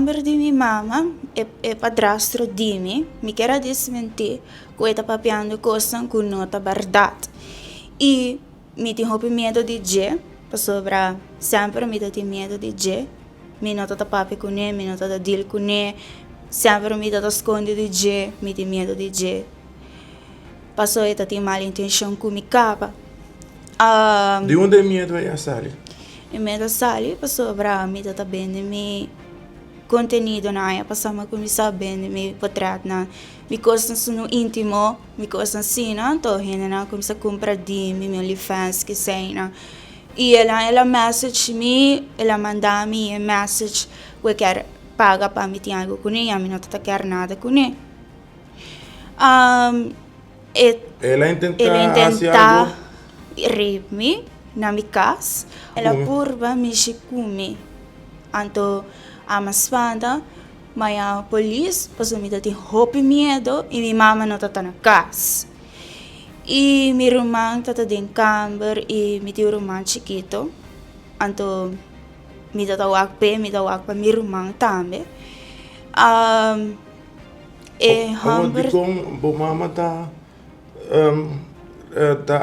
hambre de mi mamá, el padrastro de mí, me quiere desmentir que está papiando cosas que no es verdad. Y me tengo miedo de je, sobre sempre me tengo miedo de je, me não está papi com ele, me não está deal com ele, sempre me está esconde de je, me tenho medo de je. Passou e tem mal intenção com me capa. De onde é medo ella sale? E medo sale, sobre me está bem de me conteúdo na área, passamos com me sabendo, me portrait na, me coisas no íntimo, me coisas assim, não, então na como se compra de me OnlyFans que sei, não. E ela message me, ela manda me message que quer paga para me ter algo com ele, a mim não tá quer nada com ele. Ela Ela intenta hacer intenta algo. rape me na minha casa, ela purba me chicumi, então a maspanda, mas a polícia passou me ter roupa medo e minha mama não tá na casa. E meu irmão tá em câmara e meu irmão chiquito, então me dá o acpe, me dá o acpe meu irmão também. Como como bo mama tá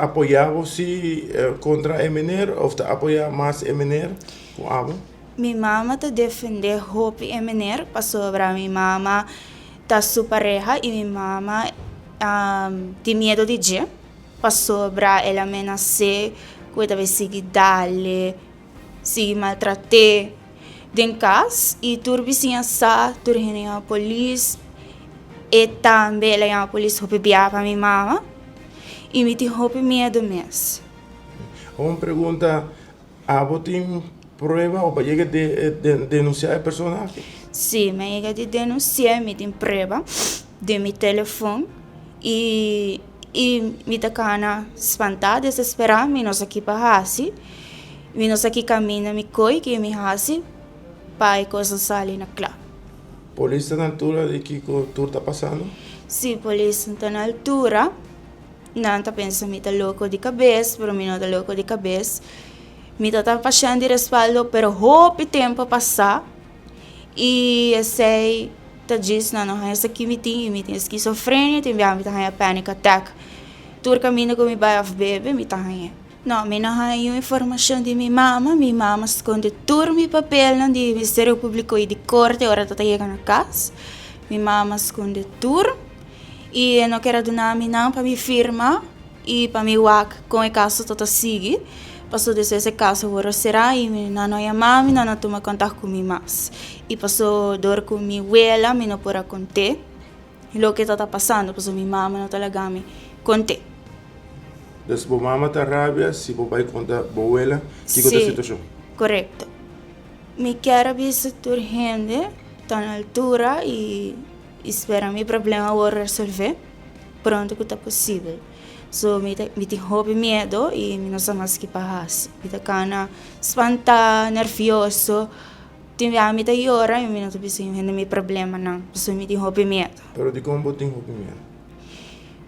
apoiando se contra Eminer ou tá apoiando mais Eminer com abo? Minha mama tá defender roupa e menor, passou para minha mama tá sua pareja e minha mama tem medo de je, passou para ela ameaçar que talvez seguir dale, seguir maltratar den casa e turbi sim sa, turbi a polícia e também ela a polícia roupa para minha mama e me tem roupa medo mesmo. Uma pergunta, abo tem prueba ou para llegar de denunciar a persona? Sim, me chega de denunciar, me tem prova de meu telefone e me tá cana espantada, desesperada, me não sei o que passa, me não sei o que caminha, me coi que me hace, para coisas saem na clara. Polícia na altura de que tudo está passando? Sim, polícia está na altura, não tá pensando me tá louco de cabeça, pero me não tá louco de cabeça, me tá passando de respaldo, pero hope tempo passar e sei tá diz não essa aqui me tem esquizofrenia, tem me tá panic attack. Tur caminho com me vai of bebê me tá não, me não tenho informação de minha mama esconde tur mi papel não de Ministério Público e de corte, hora tá chegando na casa. Minha mama esconde tur e não quero donar me não para me firma e para me wak com o caso todo sigue. Passou desse caso agora será e não é mami não toma contato comigo mais. E passou dor com minha abuela, me não pode contar. E o que está passando, passou minha mama não talaga me contar. Dus bo mama está rabia, se bo pai conta bo abuela, que conta a situação? Correto. Me quero ver se urgente, está na altura e espera meu problema agora resolver pronto que está possível. So, me tenho medo e não sei mais o que passa. Me tá espanta, nervioso. Me tá llora e me não tô pensando em meu problema não. So, me tenho medo. Pero de como tem medo?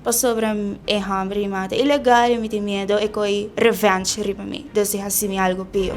Passou para hambre e mata. Ilegal, me tenho medo e coi revenge para mim. Desse assim algo pior.